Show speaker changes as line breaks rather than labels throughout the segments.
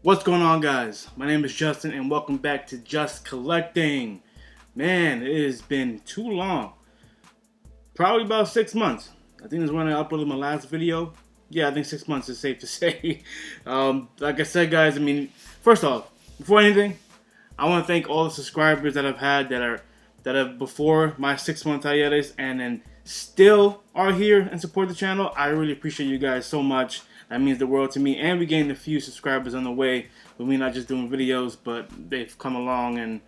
What's going on, guys? My name is Justin and welcome back to Just Collecting. Man, it has been too long. Probably about 6 months. I think that's when I uploaded my last video. Yeah, I think 6 months is safe to say. Like I said, guys, first off, before anything, I want to thank all the subscribers that I've had that have before my 6 month hiatus and then still are here and support the channel. I really appreciate you guys so much. That means the world to me, and we gained a few subscribers on the way. But we're not just doing videos, but they've come along and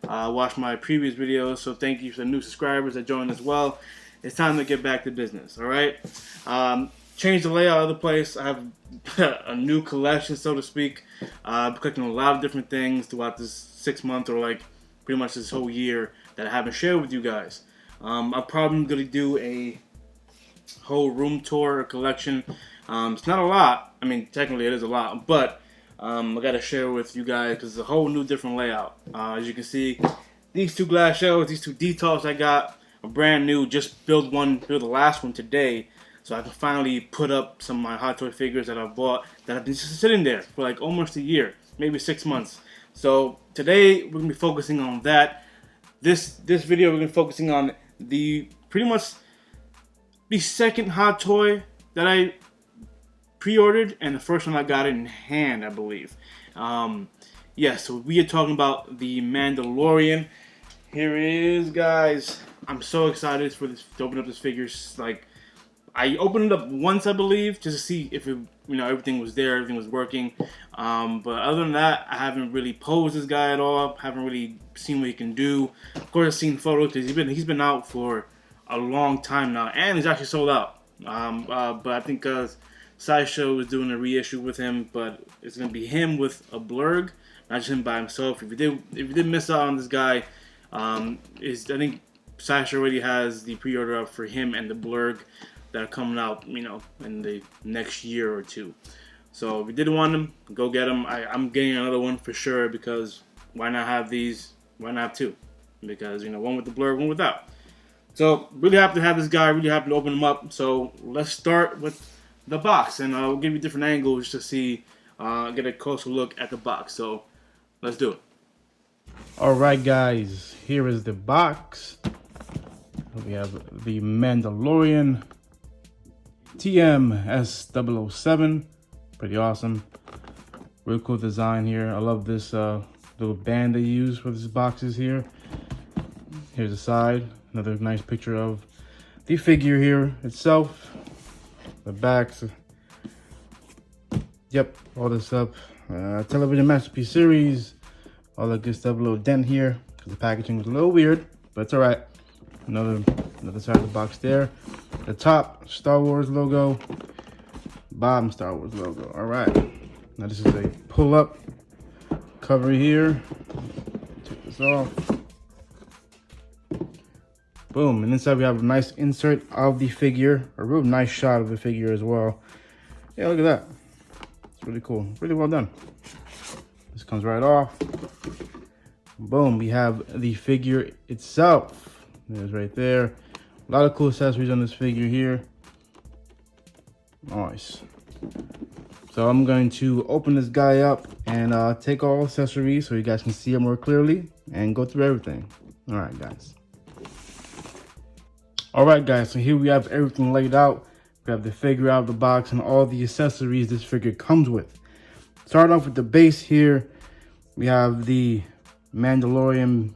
watched my previous videos. So thank you for the new subscribers that joined as well. It's time to get back to business. All right. Change the layout of the place. I have a new collection, so to speak. I'm collecting a lot of different things throughout this 6 month or like pretty much this whole year that I haven't shared with you guys. I'm probably gonna do a whole room tour or collection. It's not a lot. I mean, technically it is a lot, but I gotta share with you guys because it's a whole new different layout. As you can see, these two glass shelves, these two details I got are brand new. Just built the last one today, so I can finally put up some of my Hot Toy figures that I bought that have been just sitting there for like almost a year, maybe 6 months. So today we're gonna be focusing on that. This video we're gonna be focusing on pretty much the second Hot Toy that I pre-ordered and the first one I got in hand, I believe. So we are talking about the Mandalorian. Here it is, guys. I'm so excited for this to open up this figure. Like, I opened it up once, I believe, just to see if everything was there, everything was working. But other than that, I haven't really posed this guy at all. Haven't really seen what he can do. Of course, I've seen photos because he's been out for a long time now, and he's actually sold out. But I think Sideshow is doing a reissue with him, but it's gonna be him with a blurg, not just him by himself. If you did miss out on this guy, I think Sideshow already has the pre-order up for him and the blurg that are coming out, in the next year or two. So if you didn't want them, go get them. I'm getting another one for sure because why not have these? Why not have two? Because one with the blurg, one without. So really happy to have this guy. Really happy to open him up. So let's start with the box, and I'll give you different angles to see, get a closer look at the box. So let's do it. All right, guys, here is the box. We have the Mandalorian TM-S007. Pretty awesome. Real cool design here. I love this little band they use for these boxes here. Here's the side. Another nice picture of the figure here itself. The backs, yep, all this stuff. Television Masterpiece Series, all that good stuff. A little dent here because the packaging was a little weird, but it's all right. Another side of the box there. The top, Star Wars logo. Bottom, Star Wars logo. All right. Now this is a pull-up cover here. Take this off. Boom, and inside we have a nice insert of the figure, a real nice shot of the figure as well. Yeah, look at that. It's really cool, really well done. This comes right off. Boom, we have the figure itself. There's right there. A lot of cool accessories on this figure here. Nice. So I'm going to open this guy up and take all accessories so you guys can see it more clearly and go through everything. All right, guys. Alright, guys, so here we have everything laid out. We have the figure out of the box and all the accessories this figure comes with. Starting off with the base here, we have the Mandalorian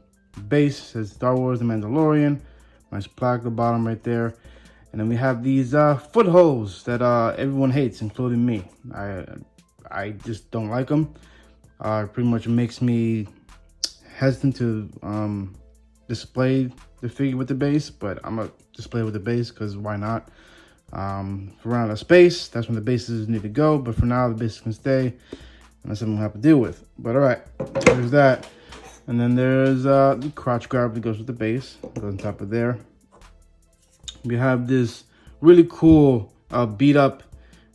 base. It says Star Wars The Mandalorian. Nice plaque at the bottom right there. And then we have these foot holes that everyone hates, including me. I just don't like them. It pretty much makes me hesitant to display the figure with the base, but I'm gonna display it with the base because why not? For running out of space, that's when the bases need to go, but for now the bases can stay, and that's something we'll have to deal with. But all right, there's that. And then there's the crotch grab that goes with the base, goes on top of there. We have this really cool beat up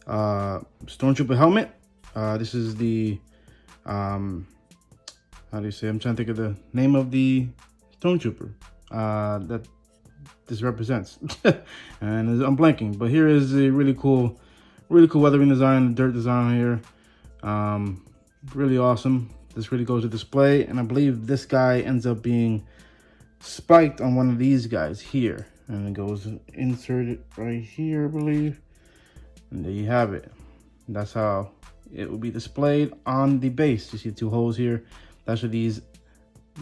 Stormtrooper helmet. This is the how do you say, I'm trying to think of the name of the Stormtrooper that this represents. And I'm blanking, but here is a really cool weathering design, dirt design here. Really awesome. This really goes to display, and I believe this guy ends up being spiked on one of these guys here, and it goes inserted right here, I believe, and there you have it. That's how it will be displayed on the base. You see 2 holes here. That's where these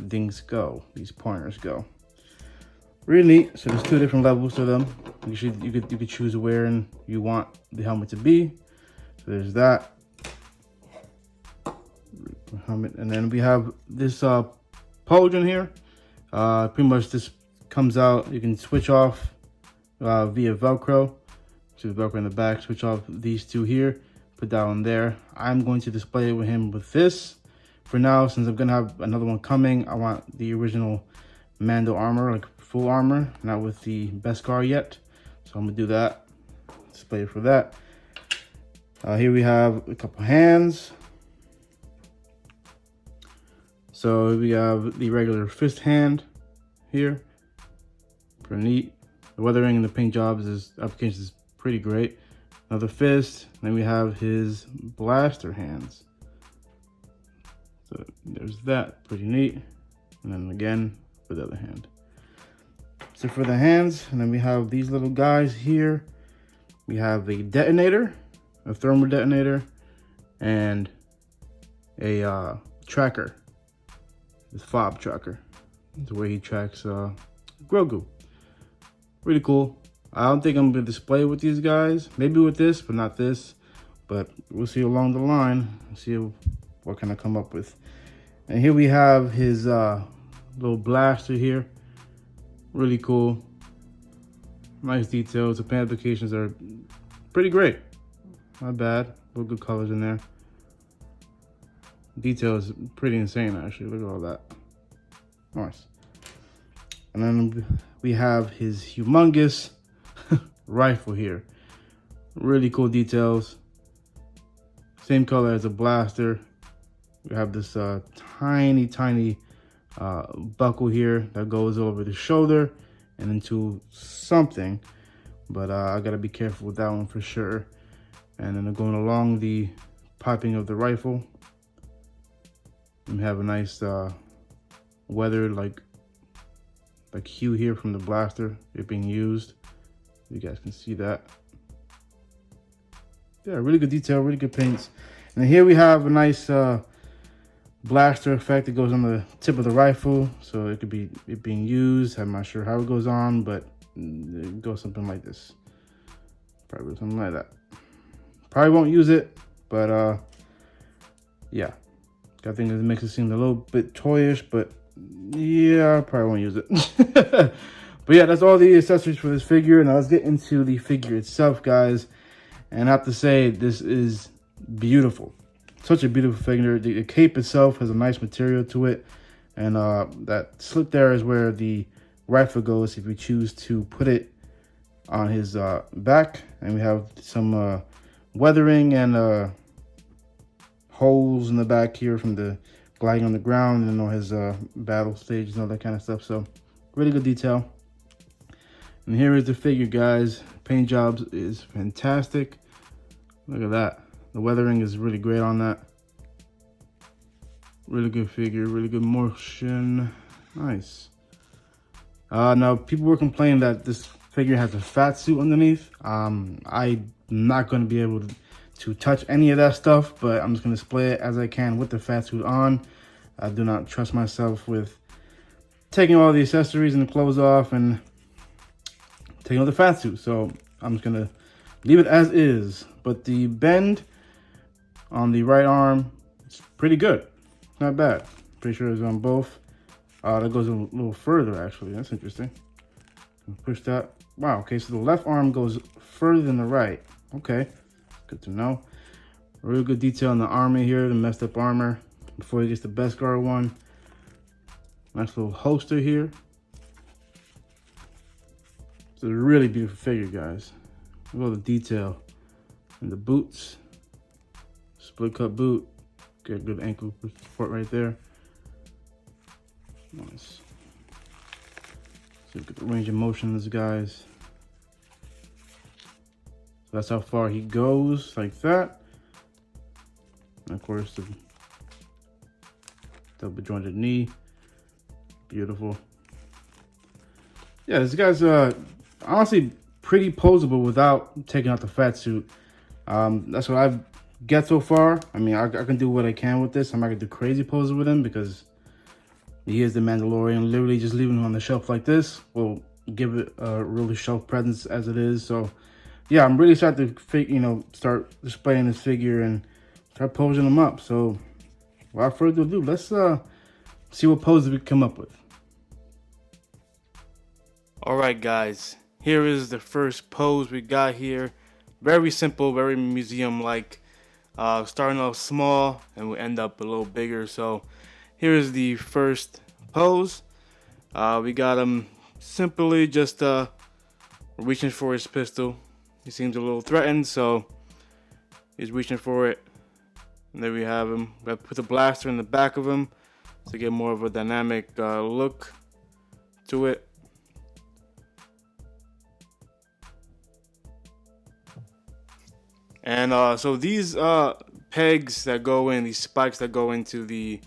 things go, these pointers go. Really neat. So there's 2 different levels to them. You could choose where you want the helmet to be. So there's that helmet, and then we have this pauldron here. Pretty much this comes out. You can switch off via Velcro. So the Velcro in the back. Switch off these 2 here. Put that on there. I'm going to display it with him with this. For now, since I'm gonna have another one coming, I want the original Mando armor, like full armor, not with the Beskar yet. So I'm gonna do that. Display it for that. Here we have a couple hands. So we have the regular fist hand here. Pretty neat. The weathering and the paint jobs applications is pretty great. Another fist. Then we have his blaster hands. So there's that, pretty neat. And then again for the other hand. So for the hands, and then we have these little guys here. We have a detonator, a thermal detonator, and a tracker. This fob tracker. It's the way he tracks Grogu. Really cool. I don't think I'm gonna display with these guys. Maybe with this, but not this. But we'll see along the line. See what can I come up with. And here we have his little blaster here. Really cool. Nice details. The paint applications are pretty great. Not bad. Real good colors in there. Detail is pretty insane, actually. Look at all that. Nice. And then we have his humongous rifle here. Really cool details. Same color as a blaster. We have this tiny buckle here that goes over the shoulder and into something. But I gotta be careful with that one for sure. And then going along the piping of the rifle, we have a nice weathered like hue here from the blaster, it being used. You guys can see that. Yeah, really good detail, really good paints. And then here we have a nice blaster effect that goes on the tip of the rifle, so it could be it being used. I'm not sure how it goes on, but it goes something like this. Probably something like that. Probably won't use it, but yeah. I think it makes it seem a little bit toyish, but yeah, I probably won't use it. But yeah, that's all the accessories for this figure. Now let's get into the figure itself, guys. And I have to say, this is beautiful. Such a beautiful figure. The cape itself has a nice material to it. And that slit there is where the rifle goes if you choose to put it on his back. And we have some weathering and holes in the back here from the gliding on the ground, and all his battle stages and all that kind of stuff. So really good detail. And here is the figure, guys. Paint jobs is fantastic. Look at that. The weathering is really great on that. Really good figure, really good motion. Nice. Now people were complaining that this figure has a fat suit underneath. I'm not going to be able to touch any of that stuff, but I'm just going to display it as I can with the fat suit on. I do not trust myself with taking all the accessories and the clothes off and taking off the fat suit, so I'm just going to leave it as is. But the bend on the right arm is pretty good. Not bad. Pretty sure it's on both. That goes a little further, actually. That's interesting. Push that. Wow, okay, so the left arm goes further than the right. Okay. Good to know. Really good detail on the armor here, the messed up armor before he gets the Beskar one. Nice little holster here. It's a really beautiful figure, guys. Look at all the detail. And the boots. Split cut boot. Get good ankle support right there. Nice. So look at the range of motion of this, guys. That's how far he goes, like that. And of course, the double jointed knee, beautiful. Yeah, this guy's honestly pretty posable without taking out the fat suit. That's what I've got so far. I mean, I can do what I can with this. I'm not gonna do crazy poses with him because he is the Mandalorian. Literally just leaving him on the shelf like this will give it a really shelf presence as it is. So yeah, I'm really excited to start displaying this figure and start posing him up. So without further ado, let's see what poses we come up with. All right, guys, here is the first pose we got here. Very simple, very museum-like. Starting off small and we end up a little bigger. So here's the first pose. We got him simply just reaching for his pistol. He seems a little threatened, so he's reaching for it. And there we have him. We have to put the blaster in the back of him to get more of a dynamic look to it. And so these pegs that go in, these spikes that go into the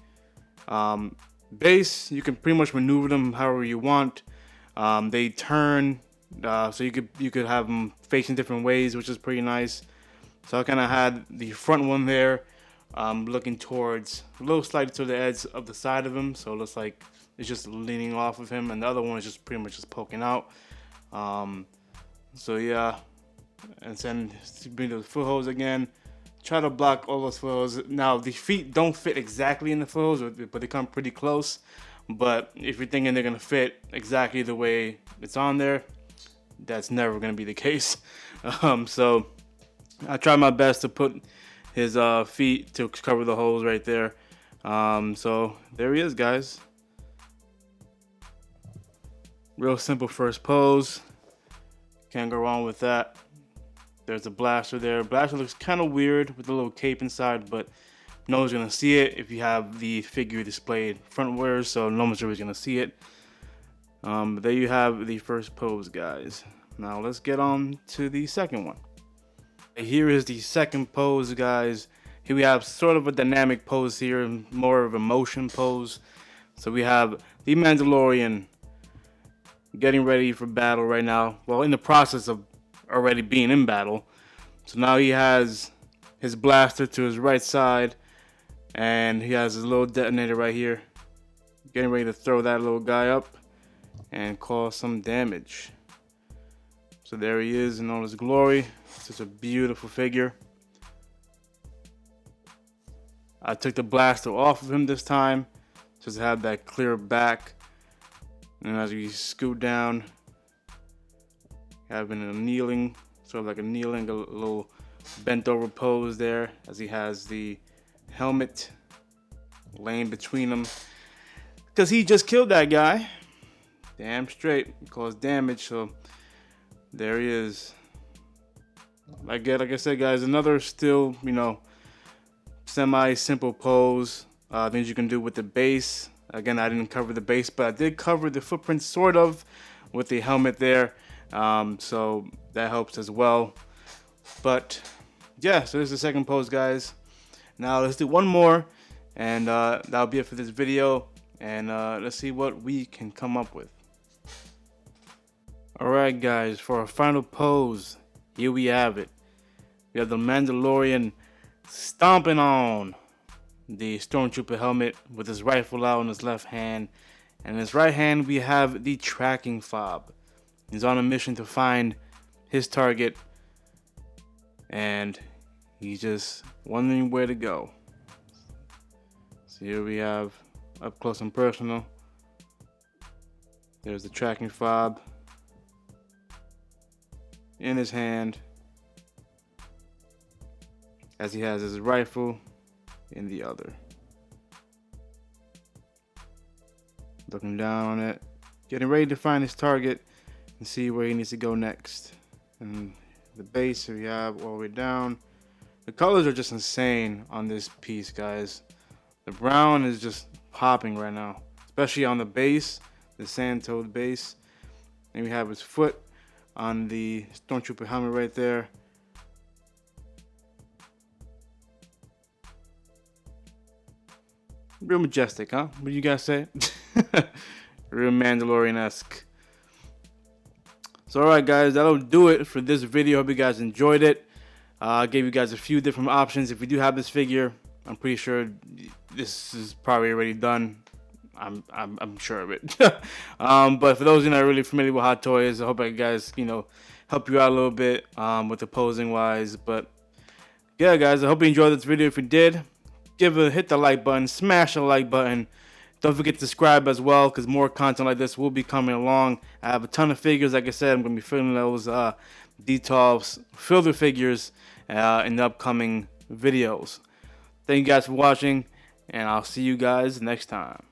base, you can pretty much maneuver them however you want. They turn, so you could have them facing different ways, which is pretty nice. So I kind of had the front one there, looking towards a little slightly to the edge of the side of him, so it looks like it's just leaning off of him, and the other one is just pretty much just poking out. So yeah. And then bring the footholds again. Try to block all those footholds. Now the feet don't fit exactly in the footholds, but they come pretty close. But if you're thinking they're gonna fit exactly the way it's on there, that's never gonna be the case. So I try my best to put his feet to cover the holes right there. So there he is, guys. Real simple first pose. Can't go wrong with that. There's a blaster there. Blaster looks kind of weird with a little cape inside, but no one's gonna see it if you have the figure displayed frontwards, so no one's really gonna see it. But there you have the first pose, guys. Now let's get on to the second one. Here is the second pose, guys. Here we have sort of a dynamic pose here, more of a motion pose. So we have the Mandalorian getting ready for battle right now. Well, in the process of already being in battle. So now he has his blaster to his right side, and he has his little detonator right here, getting ready to throw that little guy up and cause some damage. So there he is in all his glory. It's just a beautiful figure. I took the blaster off of him this time just to have that clear back, and as we scoot down, having a kneeling, sort of like a kneeling, a little bent over pose there, as he has the helmet laying between them, because he just killed that guy. Damn straight, caused damage. So there he is. Like I said, guys, another still, semi-simple pose. Things you can do with the base. Again, I didn't cover the base, but I did cover the footprint sort of with the helmet there. So that helps as well. But yeah, so this is the second pose, guys. Now let's do one more, and that'll be it for this video. And let's see what we can come up with. Alright, guys, for our final pose, here we have it. We have the Mandalorian stomping on the Stormtrooper helmet with his rifle out in his left hand. And in his right hand, we have the tracking fob. He's on a mission to find his target, and he's just wondering where to go. So here we have up close and personal. There's the tracking fob in his hand, as he has his rifle in the other. Looking down on it, getting ready to find his target and see where he needs to go next. And the base we have all the way down. The colors are just insane on this piece, guys. The brown is just popping right now, especially on the base, the sand-toed base. And we have his foot on the Stormtrooper helmet right there. Real majestic, huh? What do you guys say? Real Mandalorian-esque. So alright guys, that'll do it for this video. Hope you guys enjoyed it. I gave you guys a few different options. If you do have this figure, I'm pretty sure this is probably already done. I'm sure of it. But for those of you not really familiar with Hot Toys, I hope I guys, help you out a little bit with the posing wise. But yeah guys, I hope you enjoyed this video. If you did, hit the like button, smash the like button. Don't forget to subscribe as well, because more content like this will be coming along. I have a ton of figures. Like I said, I'm going to be filming those details, filler figures in the upcoming videos. Thank you guys for watching, and I'll see you guys next time.